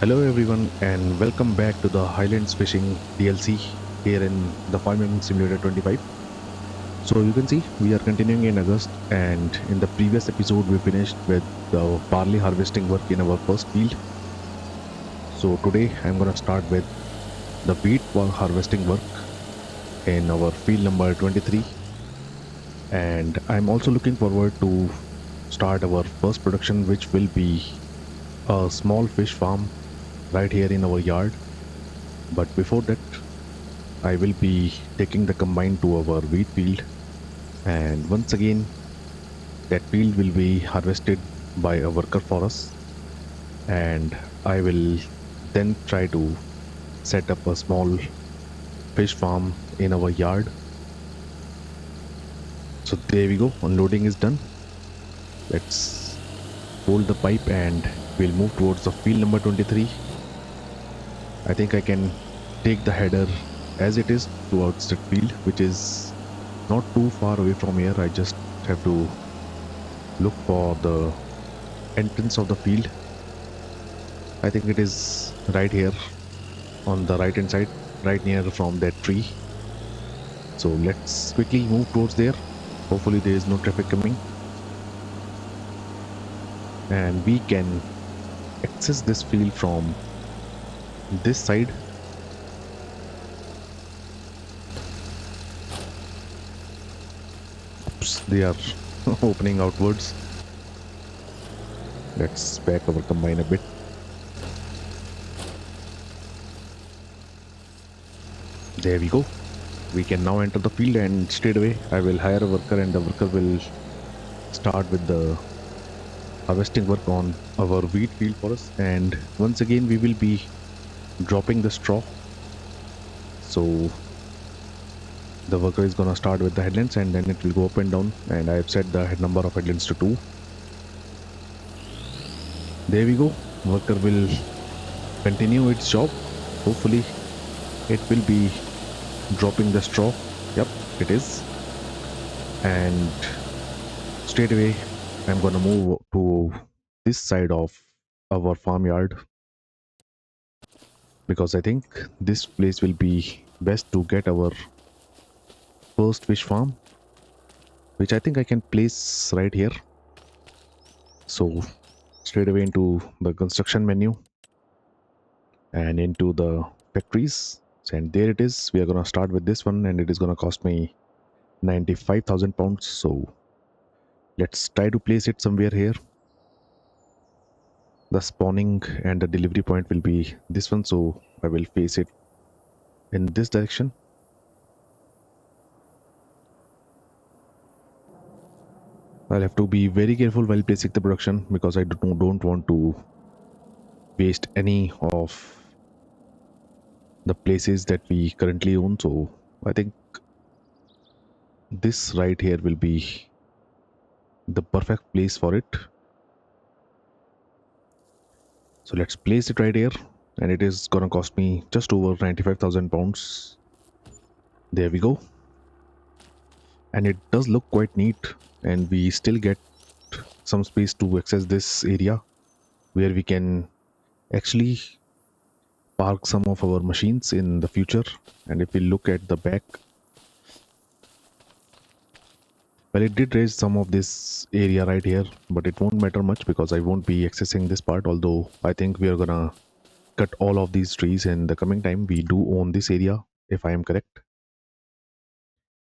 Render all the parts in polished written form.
Hello everyone and welcome back to the Highlands Fishing DLC here in the Farming Simulator 25. So you can see we are continuing in August, and in the previous episode we finished with the barley harvesting work in our first field. So today I'm going to start with the harvesting work in our field number 23, and I'm also looking forward to start our first production, which will be a small fish farm right here in our yard. But before that, I will be taking the combine to our wheat field, and once again, that field will be harvested by a worker for us. And I will then try to set up a small fish farm in our yard. So there we go, unloading is done. Let's hold the pipe and we'll move towards the field number 23. I think I can take the header as it is towards that field, which is not too far away from here. I just have to look for the entrance of the field. I think it is right here on the right hand side, right near from that tree. So let's quickly move towards there. Hopefully there is no traffic coming, and we can access this field from this side. Oops, they are opening outwards. Let's back our combine a bit. There we go. We can now enter the field, and straight away I will hire a worker, and the worker will start with the harvesting work on our wheat field for us. And once again we will be dropping the straw. So the worker is gonna start with the headlands, and then it will go up and down, and I have set the head number of headlands to 2. There we go. Worker will continue its job. Hopefully it will be dropping the straw. Yep, it is. And straight away I'm gonna move to this side of our farmyard, because I think this place will be best to get our first fish farm, which I think I can place right here. So straight away into the construction menu and into the factories, and there it is. We are going to start with this one, and it is going to cost me 95,000 pounds. So let's try to place it somewhere here. The spawning and the delivery point will be this one, so I will face it in this direction. I'll have to be very careful while placing the production, because I don't want to waste any of the places that we currently own. So I think this right here will be the perfect place for it. So let's place it right here, and it is gonna cost me just over 95,000 pounds. There we go. And it does look quite neat, and we still get some space to access this area where we can actually park some of our machines in the future. And if we look at the back, well, it did raise some of this area right here, but it won't matter much because I won't be accessing this part. Although I think we are gonna cut all of these trees in the coming time. We do own this area, if I am correct.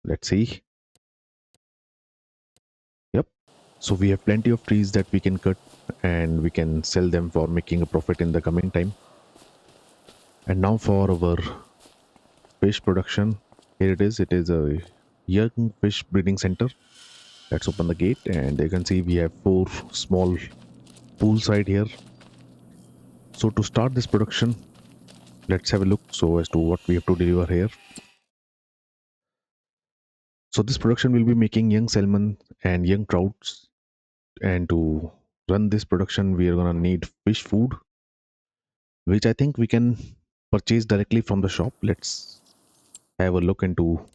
Let's see. Yep. So we have plenty of trees that we can cut, and we can sell them for making a profit in the coming time. And now for our fish production. Here it is. It is a young fish breeding center. Let's open the gate, and you can see we have 4 small pools right here. So to start this production, let's have a look so as to what we have to deliver here. So this production will be making young salmon and young trouts, and to run this production we are gonna need fish food, which I think we can purchase directly from the shop. Let's have a look into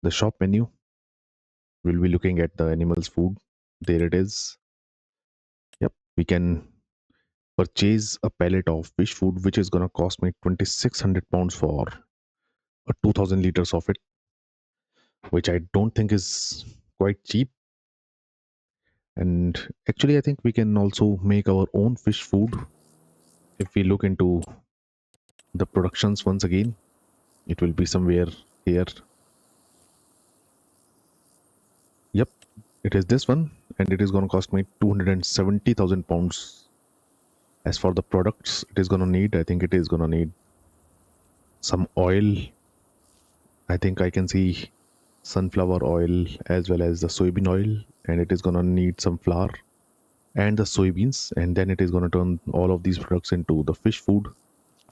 the shop menu. We'll be looking at the animals food. There it is. Yep, we can purchase a pallet of fish food, which is going to cost me 2,600 pounds for a 2,000 liters of it, which I don't think is quite cheap. And actually, I think we can also make our own fish food if we look into the productions once again. It will be somewhere here. Yep, it is this one, and it is going to cost me 270,000 pounds. As for the products it is going to need, I think it is going to need some oil. I think I can see sunflower oil as well as the soybean oil, and it is going to need some flour and the soybeans, and then it is going to turn all of these products into the fish food.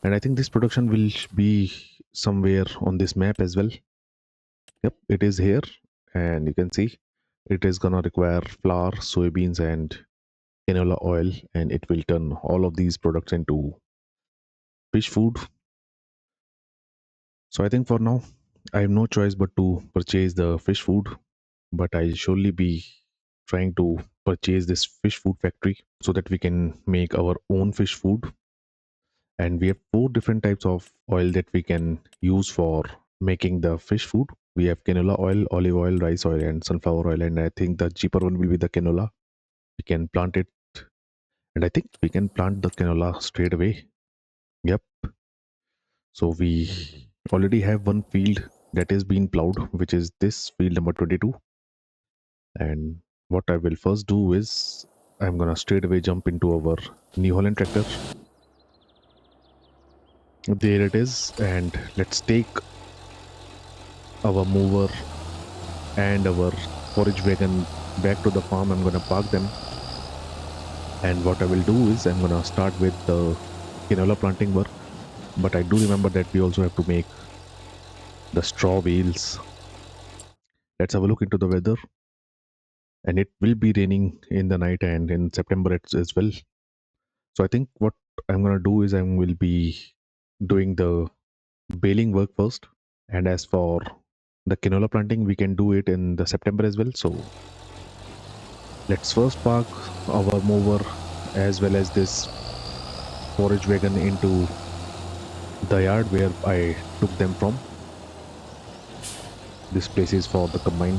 And I think this production will be somewhere on this map as well. Yep, it is here, and you can see it is going to require flour, soybeans, and canola oil, and it will turn all of these products into fish food. So I think for now I have no choice but to purchase the fish food, but I'll surely be trying to purchase this fish food factory so that we can make our own fish food. And we have four different types of oil that we can use for making the fish food. We have canola oil, olive oil, rice oil, and sunflower oil, and I think the cheaper one will be the canola. We can plant it, and I think we can plant the canola straight away. Yep. So we already have one field that is being plowed, which is this field number 22. And what I will first do is I'm gonna straight away jump into our New Holland tractor. There it is, and let's take our mower and our forage wagon back to the farm. I'm gonna park them, and what I will do is I'm gonna start with the canola planting work. But I do remember that we also have to make the straw bales. Let's have a look into the weather, and it will be raining in the night and in September as well. So I think what I'm gonna do is I will be doing the baling work first, and as for the canola planting, we can do it in the September as well. So let's first park our mower as well as this forage wagon into the yard where I took them from. This place is for the combine.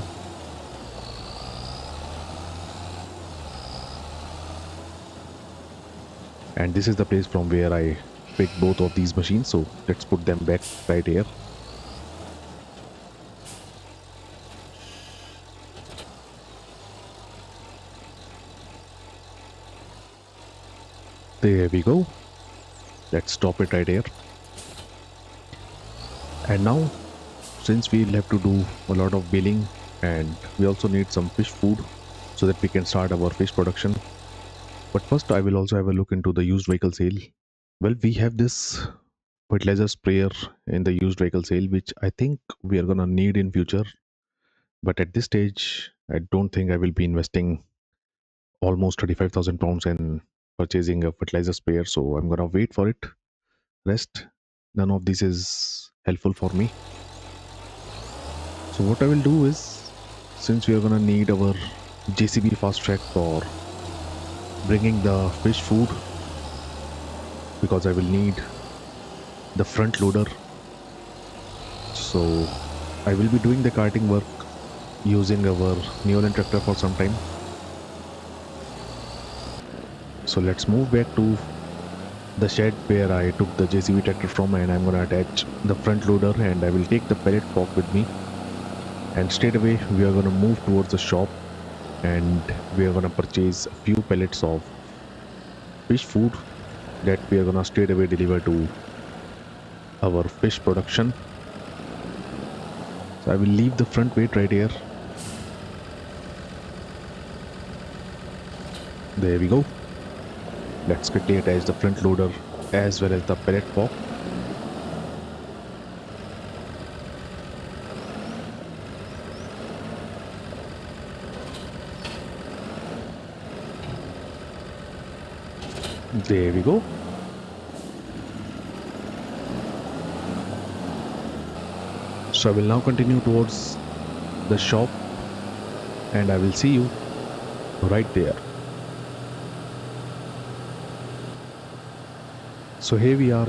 And this is the place from where I picked both of these machines. So let's put them back right here. There we go. Let's stop it right here. And now, since we'll have to do a lot of baling and we also need some fish food so that we can start our fish production. But first I will also have a look into the used vehicle sale. Well, we have this fertilizer sprayer in the used vehicle sale, which I think we are gonna need in future. But at this stage, I don't think I will be investing almost 35,000 pounds in purchasing a fertilizer sprayer. So I'm gonna wait for it. Rest, none of this is helpful for me. So what I will do is, since we are gonna need our JCB fast track for bringing the fish food, because I will need the front loader, so I will be doing the carting work using our Neolan tractor for some time. So let's move back to the shed where I took the JCB tractor from, and I'm gonna attach the front loader, and I will take the pellet fork with me, and straight away we are gonna move towards the shop, and we are gonna purchase a few pellets of fish food that we are gonna straight away deliver to our fish production. So I will leave the front weight right here. There we go. Let's quickly attach the front loader as well as the pellet fork. There we go. So I will now continue towards the shop, and I will see you right there. So here we are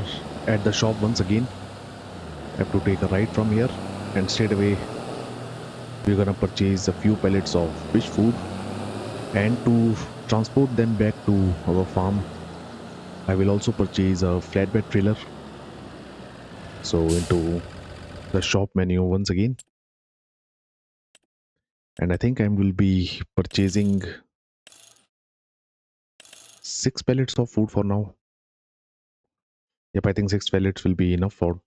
at the shop once again. I have to take a right from here, and straight away we're gonna purchase a few pallets of fish food, and to transport them back to our farm I will also purchase a flatbed trailer. So into the shop menu once again, and I think I will be purchasing 6 pallets of food for now. Yep, I think 6 pallets will be enough for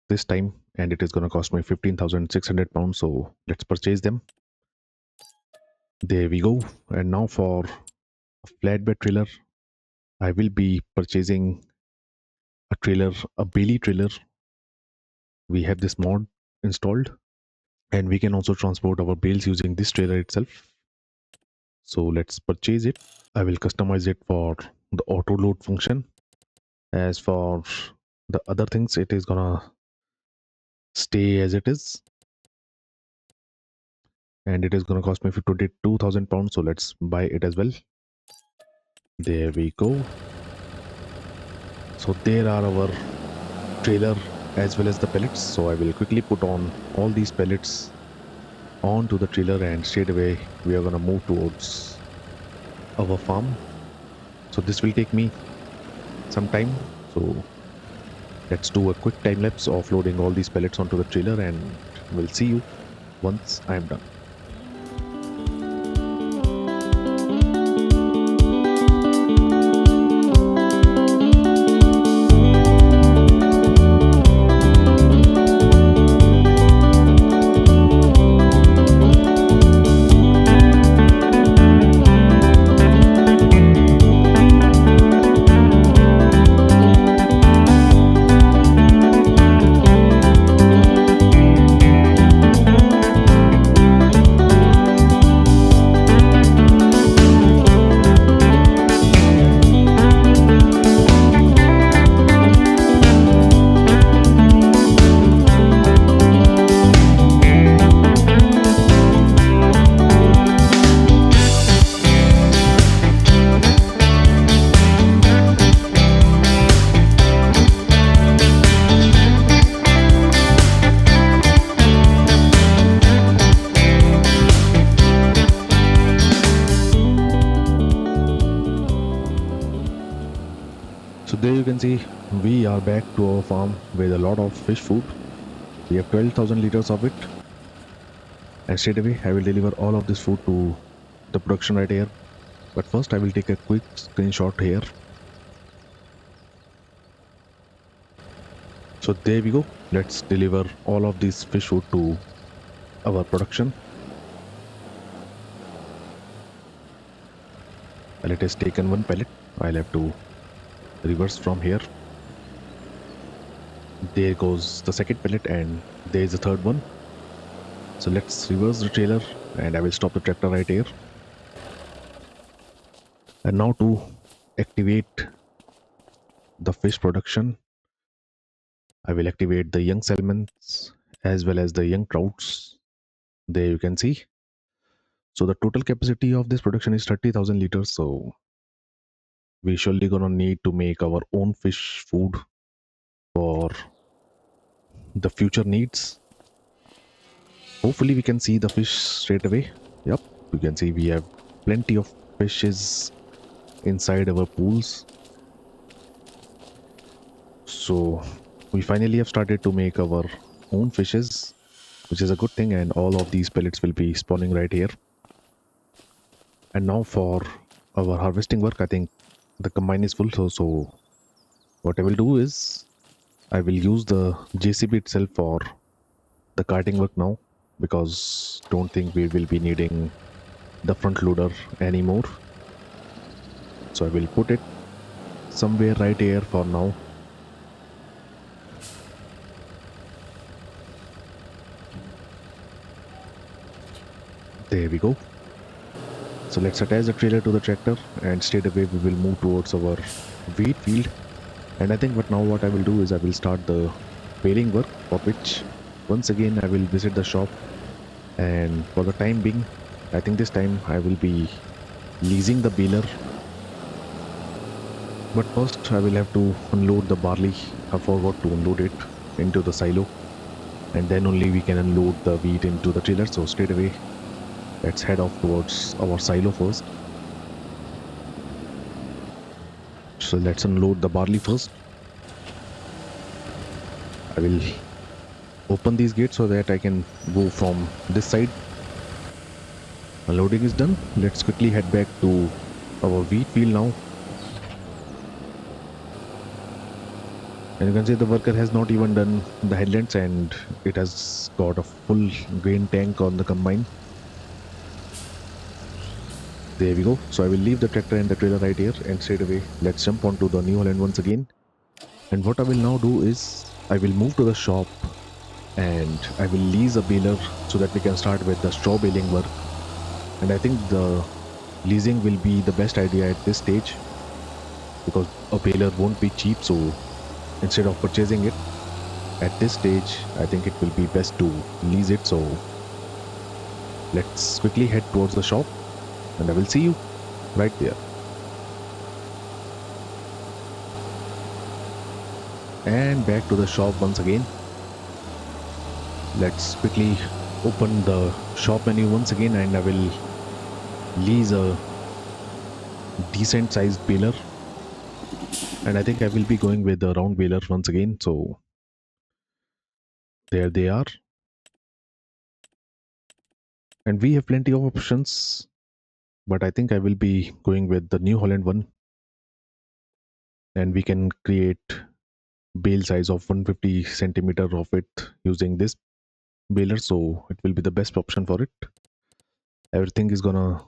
this time, and it is going to cost me 15,600 pounds. So let's purchase them. There we go. And now for a flatbed trailer, I will be purchasing a trailer, a Bailey trailer. We have this mod installed, and we can also transport our bales using this trailer itself. So let's purchase it. I will customize it for the auto load function. As for the other things, it is gonna stay as it is, and it is gonna cost me 22,000 pounds. So let's buy it as well. There we go. So there are our trailer as well as the pellets. So I will quickly put on all these pellets onto the trailer, and straight away we are gonna move towards our farm. So this will take me some time. So let's do a quick time lapse of loading all these pellets onto the trailer, and we'll see you once I am done. So there you can see we are back to our farm with a lot of fish food. We have 12,000 liters of it, and straight away I will deliver all of this food to the production right here. But first I will take a quick screenshot here. So there we go. Let's deliver all of this fish food to our production. Well, it has taken one pallet. I'll have to reverse from here. There goes the second pallet, and there is the third one. So let's reverse the trailer, and I will stop the tractor right here. And now to activate the fish production, I will activate the young salmons as well as the young trouts. There you can see. So the total capacity of this production is 30,000 liters. So we surely gonna need to make our own fish food for the future needs. Hopefully we can see the fish straight away. Yep, you can see we have plenty of fishes inside our pools. So we finally have started to make our own fishes, which is a good thing, and all of these pellets will be spawning right here. And now for our harvesting work, I think the combine is full. So what I will do is I will use the JCB itself for the carting work now, because don't think we will be needing the front loader anymore. So I will put it somewhere right here for now. There we go. So let's attach the trailer to the tractor, and straight away we will move towards our wheat field. And I think what I will do is I will start the baling work, for which once again I will visit the shop. And for the time being, I think this time I will be leasing the baler. But first, I will have to unload the barley. I forgot to unload it into the silo, and then only we can unload the wheat into the trailer. So straight away, let's head off towards our silo first. So let's unload the barley first. I will open these gates so that I can go from this side. Unloading is done. Let's quickly head back to our wheat field now. And you can see the worker has not even done the headlands and it has got a full grain tank on the combine. There we go. So I will leave the tractor and the trailer right here and straight away let's jump onto the New Holland once again. And what I will now do is I will move to the shop and I will lease a baler so that we can start with the straw baling work. And I think the leasing will be the best idea at this stage because a baler won't be cheap. So instead of purchasing it at this stage, I think it will be best to lease it. So let's quickly head towards the shop and I will see you right there. And back to the shop once again. Let's quickly open the shop menu once again and I will lease a decent sized baler. And I think I will be going with the round baler once again. So there they are. And we have plenty of options, but I think I will be going with the New Holland one. And we can create bale size of 150 centimeter of it using this baler. So it will be the best option for it. Everything is gonna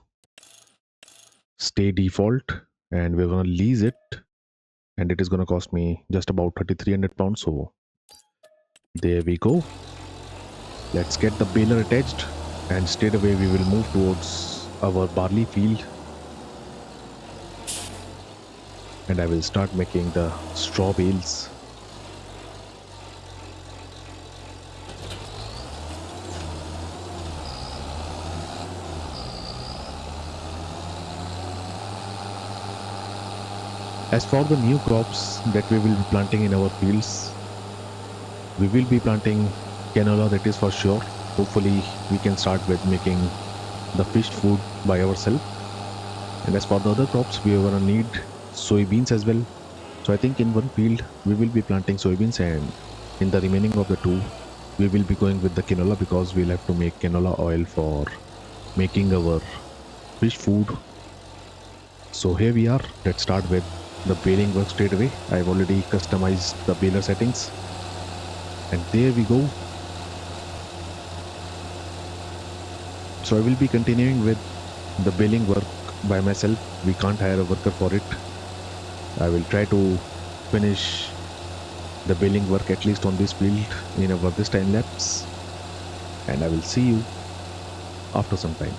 stay default and we're gonna lease it. And it is gonna cost me just about 3,300 pounds. So there we go. Let's get the baler attached and straight away we will move towards our barley field and I will start making the straw bales. As for the new crops that we will be planting in our fields, we will be planting canola, that is for sure. Hopefully we can start with making the fish food by ourselves. And as for the other crops, we are gonna need soybeans as well. So I think in one field we will be planting soybeans and in the remaining of the two we will be going with the canola because we'll have to make canola oil for making our fish food. So here we are. Let's start with the baling work straight away. I've already customized the baler settings and there we go. So I will be continuing with the baling work by myself. We can't hire a worker for it. I will try to finish the baling work at least on this field in our this time lapse and I will see you after some time.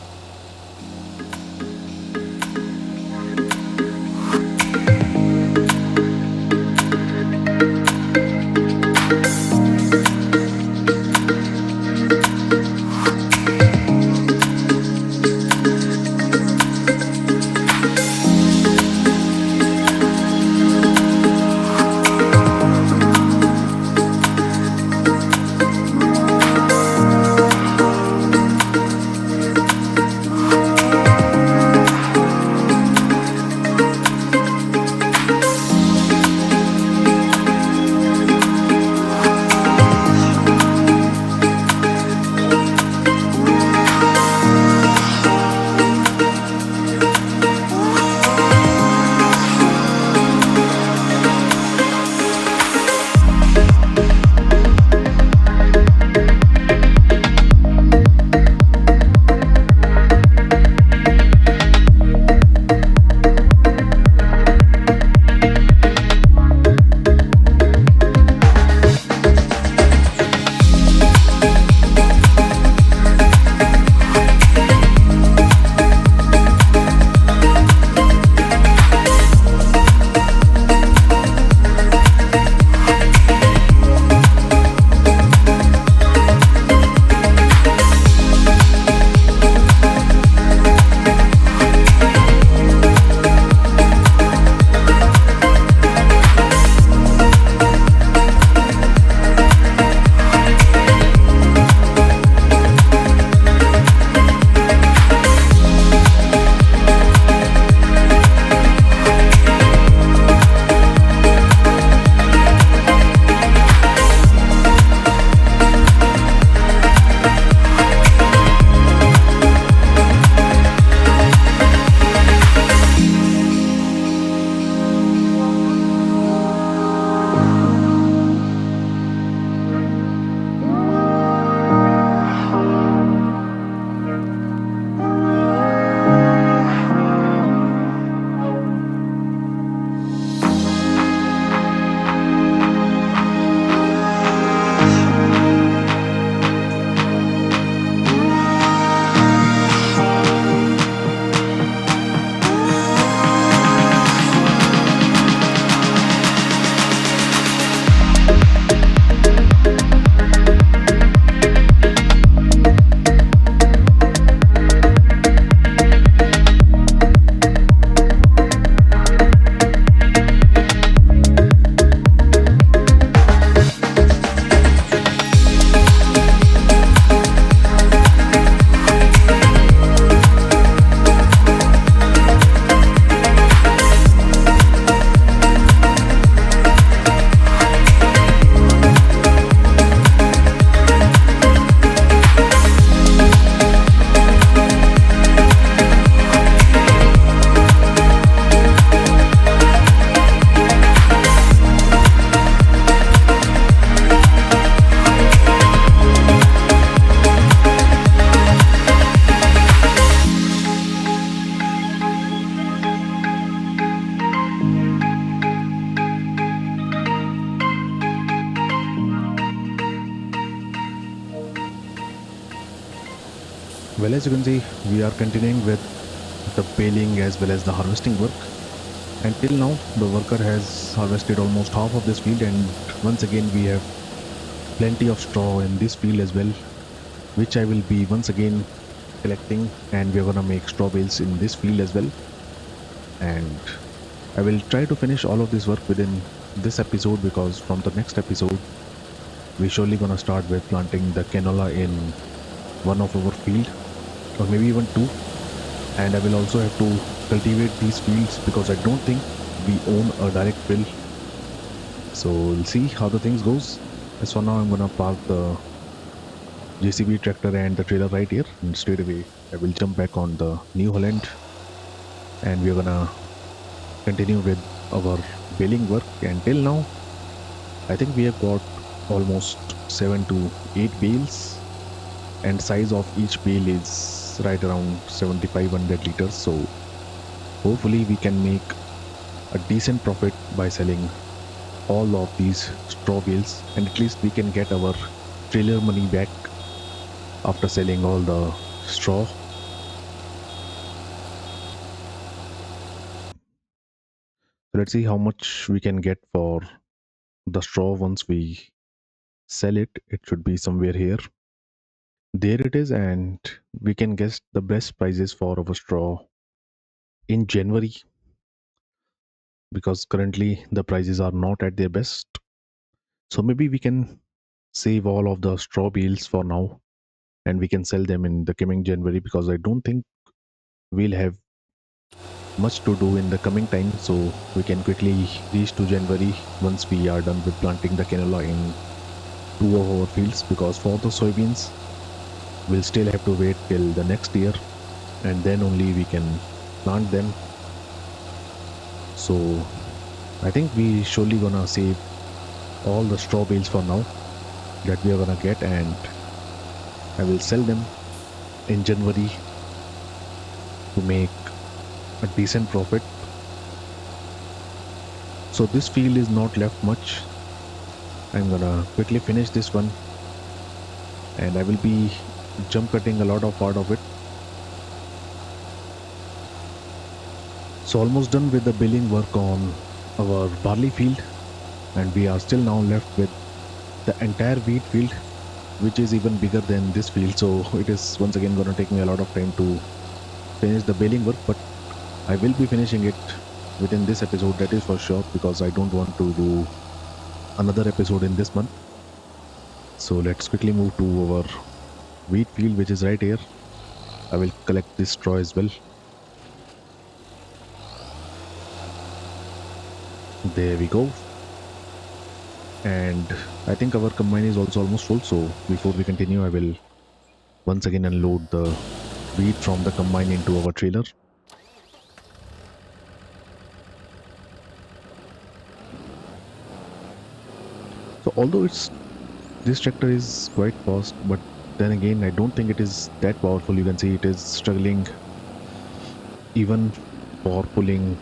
Well, as you can see, we are continuing with the baling as well as the harvesting work. And till now, the worker has harvested almost half of this field, and once again, we have plenty of straw in this field as well, which I will be once again collecting, and we're gonna make straw bales in this field as well. And I will try to finish all of this work within this episode, because from the next episode, we're surely gonna start with planting the canola in one of our field, or maybe even two. And I will also have to cultivate these fields because I don't think we own a direct fill. So we'll see how the things goes. As for now, I'm gonna park the JCB tractor and the trailer right here, and straight away I will jump back on the New Holland, and we're gonna continue with our baling work. And till now, I think we have got almost 7 to 8 bales, and size of each bale is right around 7500 liters. So hopefully we can make a decent profit by selling all of these straw bales, and at least we can get our trailer money back after selling all the straw. So let's see how much we can get for the straw once we sell it. It should be somewhere here. There it is, and we can guess the best prices for our straw in January, because currently the prices are not at their best. So maybe we can save all of the straw bales for now, and we can sell them in the coming January, because I don't think we'll have much to do in the coming time. So we can quickly reach to January once we are done with planting the canola in two of our fields, because for the soybeans we'll still have to wait till the next year, and then only we can plant them. So I think we surely gonna save all the straw bales for now that we are gonna get, and I will sell them in January to make a decent profit. So this field is not left much. I'm gonna quickly finish this one, and I will be jump cutting a lot of part of it. So almost done with the baling work on our barley field, and we are still now left with the entire wheat field, which is even bigger than this field. So it is once again gonna take me a lot of time to finish the baling work, but I will be finishing it within this episode, that is for sure, because I don't want to do another episode in this month. So let's quickly move to our wheat field, which is right here. I will collect this straw as well. There we go. And I think our combine is also almost full. So before we continue, I will once again unload the wheat from the combine into our trailer. So although it's this tractor is quite fast, but then again I don't think it is that powerful. You can see it is struggling even for pulling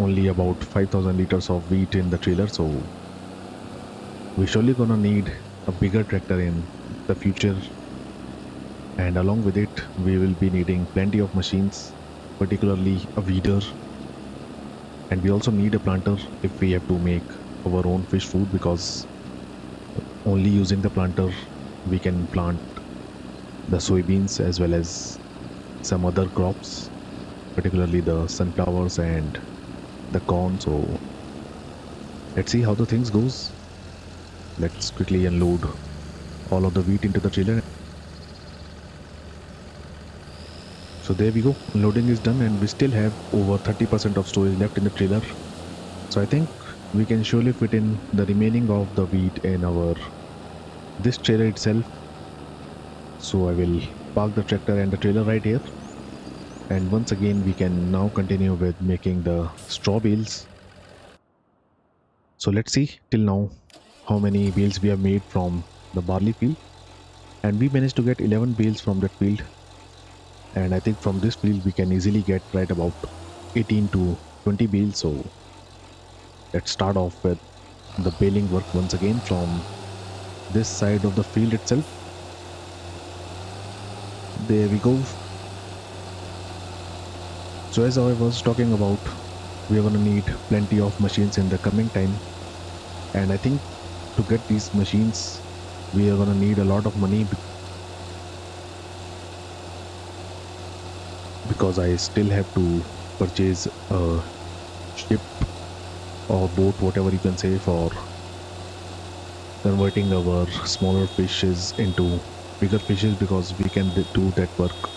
only about 5000 liters of wheat in the trailer. So we surely gonna need a bigger tractor in the future, and along with it we will be needing plenty of machines, particularly a weeder, and we also need a planter if we have to make our own fish food, because only using the planter we can plant the soybeans as well as some other crops, particularly the sunflowers and the corn. So let's see how the things goes. Let's quickly unload all of the wheat into the trailer. So there we go, unloading is done, and we still have over 30% of storage left in the trailer. So I think we can surely fit in the remaining of the wheat in our this trailer itself. So I will park the tractor and the trailer right here, and once again we can now continue with making the straw bales. So let's see till now how many bales we have made from the barley field, and we managed to get 11 bales from that field. And I think from this field we can easily get right about 18 to 20 bales. So let's start off with the baling work once again from this side of the field itself. there we go. So as I was talking about, we are gonna need plenty of machines in the coming time, and I think to get these machines, we are gonna need a lot of money because I still have to purchase a ship or boat, whatever you can say, for converting our smaller fishes into bigger fishes because we can do that work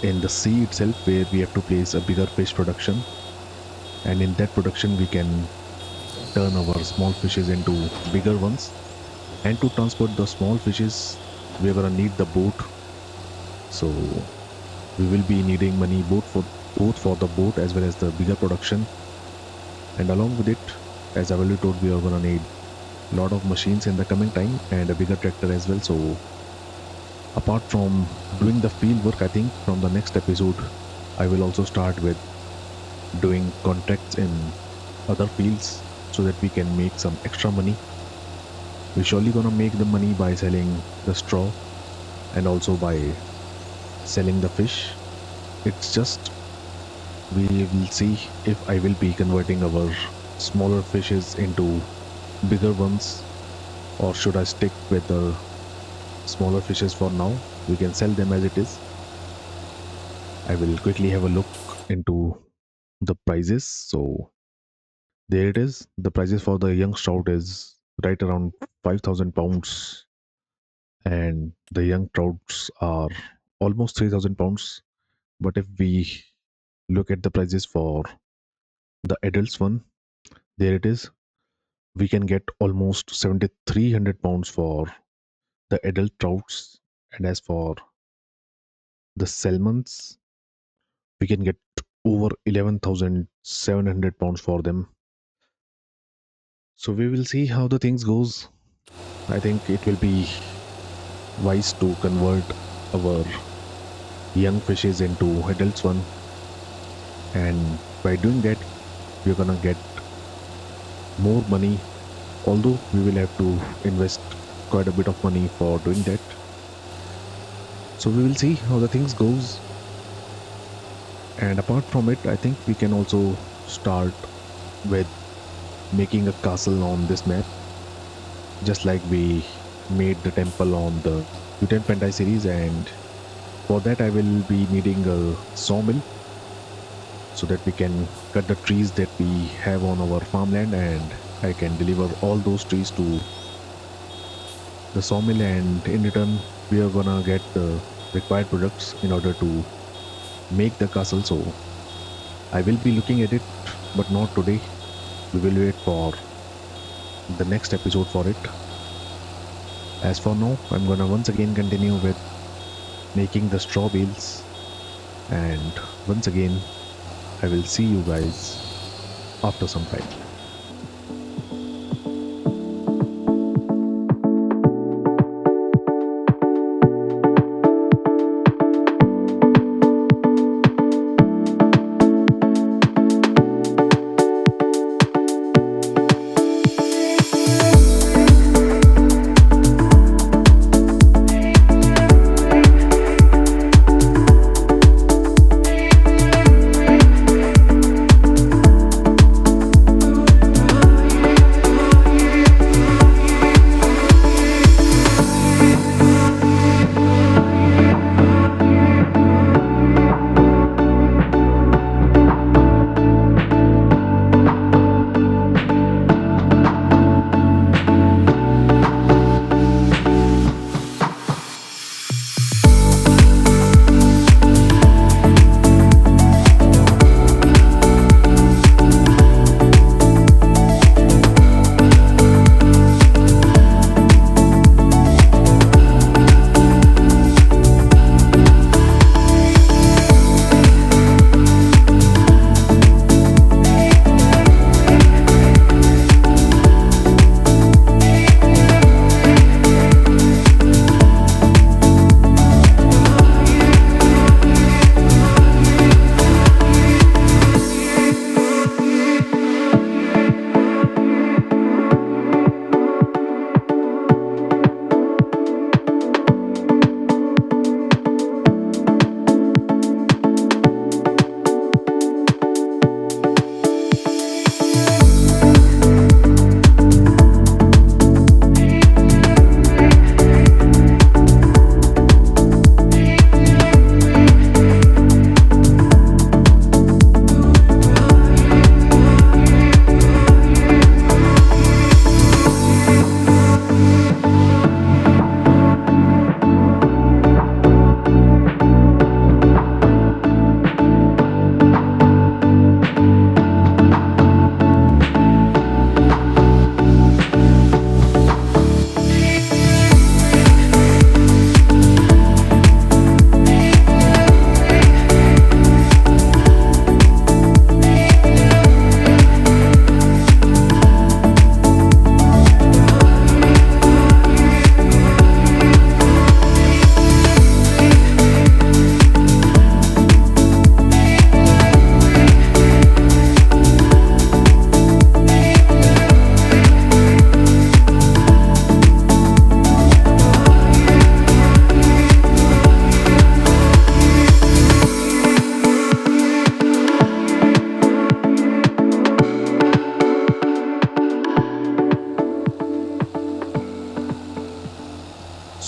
in the sea itself where we have to place a bigger fish production, and in that production we can turn our small fishes into bigger ones. And to transport the small fishes, we're gonna need the boat. So we will be needing money both for the boat as well as the bigger production. And along with it, as I've already told, we are gonna need a lot of machines in the coming time and a bigger tractor as well. So apart from doing the field work, I think from the next episode I will also start with doing contracts in other fields so that we can make some extra money. We're surely gonna make the money by selling the straw and also by selling the fish. It's just we will see if I will be converting our smaller fishes into bigger ones, or should I stick with the smaller fishes for now. We can sell them as it is. I will quickly have a look into the prices. So there it is. The prices for the young trout is right around 5,000 pounds, and the young trouts are almost 3,000 pounds. But if we look at the prices for the adults one, there it is. We can get almost 7,300 pounds for the adult trouts, and as for the salmons, we can get over 11,700 pounds for them. So we will see how the things goes. I think it will be wise to convert our young fishes into adults one, and by doing that we're gonna get more money, although we will have to invest quite a bit of money for doing that. So we will see how the things goes. And apart from it, I think we can also start with making a castle on this map, just like we made the temple on the Uten Pentai series. And for that I will be needing a sawmill so that we can cut the trees that we have on our farmland, and I can deliver all those trees to the sawmill, and in return we are gonna get the required products in order to make the castle. So I will be looking at it, but not today. We will wait for the next episode for it. As for now, I'm gonna once again continue with making the straw bales, and once again I will see you guys after some time.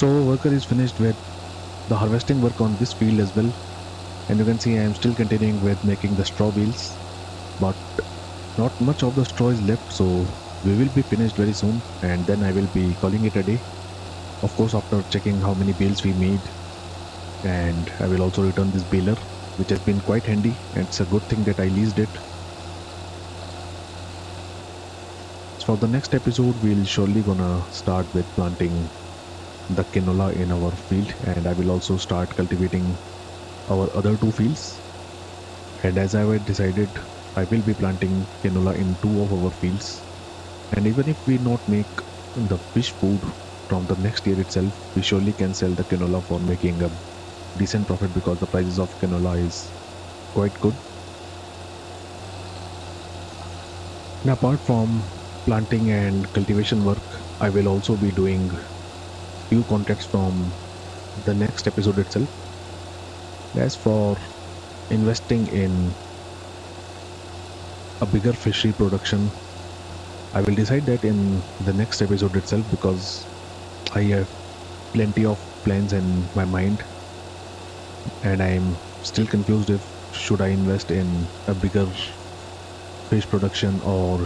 So worker is finished with the harvesting work on this field as well, and you can see I am still continuing with making the straw bales, but not much of the straw is left, so we will be finished very soon, and then I will be calling it a day. Of course, after checking how many bales we made, and I will also return this baler, which has been quite handy, and it's a good thing that I leased it. So for the next episode, we'll surely gonna start with planting the canola in our field, and I will also start cultivating our other two fields. And as I had decided, I will be planting canola in two of our fields. And even if we not make the fish food from the next year itself, we surely can sell the canola for making a decent profit because the prices of canola is quite good. And apart from planting and cultivation work, I will also be doing few contracts from the next episode itself. As for investing in a bigger fishery production, I will decide that in the next episode itself because I have plenty of plans in my mind and I am still confused if should I invest in a bigger fish production or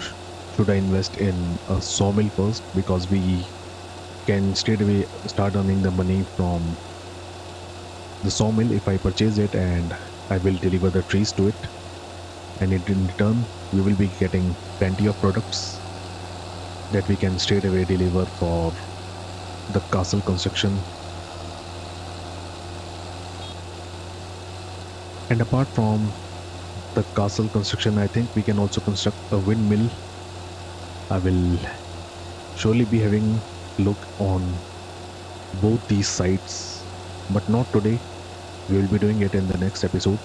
should I invest in a sawmill first because we can straight away start earning the money from the sawmill if I purchase it and I will deliver the trees to it, and in return we will be getting plenty of products that we can straight away deliver for the castle construction. And apart from the castle construction, I think we can also construct a windmill. I will surely be having a look on both these sites, but not today. We will be doing it in the next episode,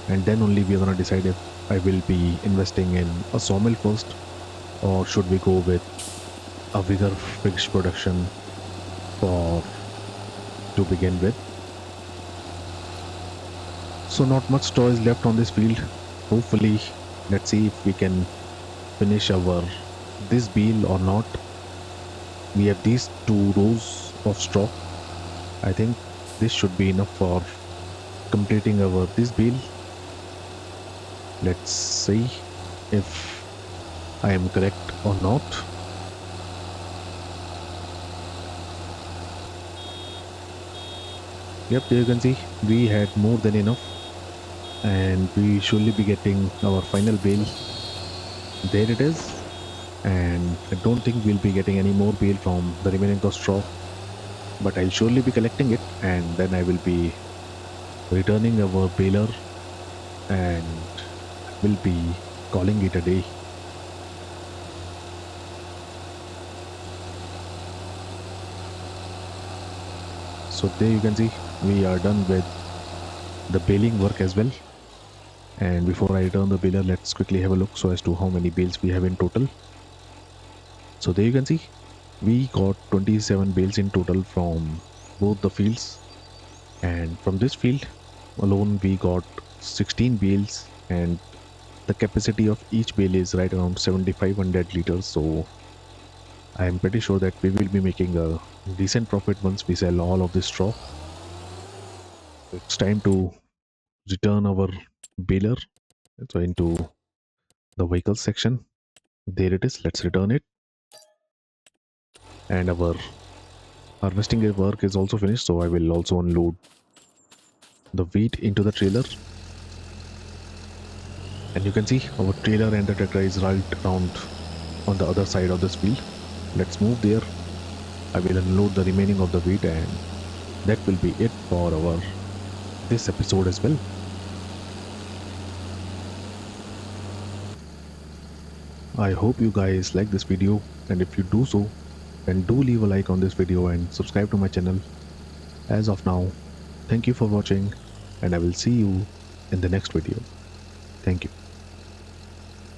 and then only we are gonna decide if I will be investing in a sawmill first or should we go with a bigger fish production for to begin with. So not much straw is left on this field. Hopefully, let's see if we can finish our this bale or not. We have these two rows of straw. I think this should be enough for completing our this bale. Let's see if I am correct or not. Yep, there you can see we had more than enough, and we surely be getting our final bale. There it is, and I don't think we'll be getting any more bale from the remaining of straw, but I'll surely be collecting it, and then I will be returning our baler and will be calling it a day. So there you can see we are done with the baling work as well. And before I return the baler, let's quickly have a look so as to how many bales we have in total. So there you can see we got 27 bales in total from both the fields, and from this field alone we got 16 bales, and the capacity of each bale is right around 7500 liters. So I am pretty sure that we will be making a decent profit once we sell all of this straw. It's time to return our baler so into the vehicle section. There it is. Let's return it. And our harvesting work is also finished. So I will also unload the wheat into the trailer. And you can see our trailer and the tractor is right around on the other side of this field. Let's move there. I will unload the remaining of the wheat, and that will be it for our this episode as well. I hope you guys like this video, and if you do so, then do leave a like on this video and subscribe to my channel. As of now, thank you for watching, and I will see you in the next video. Thank you.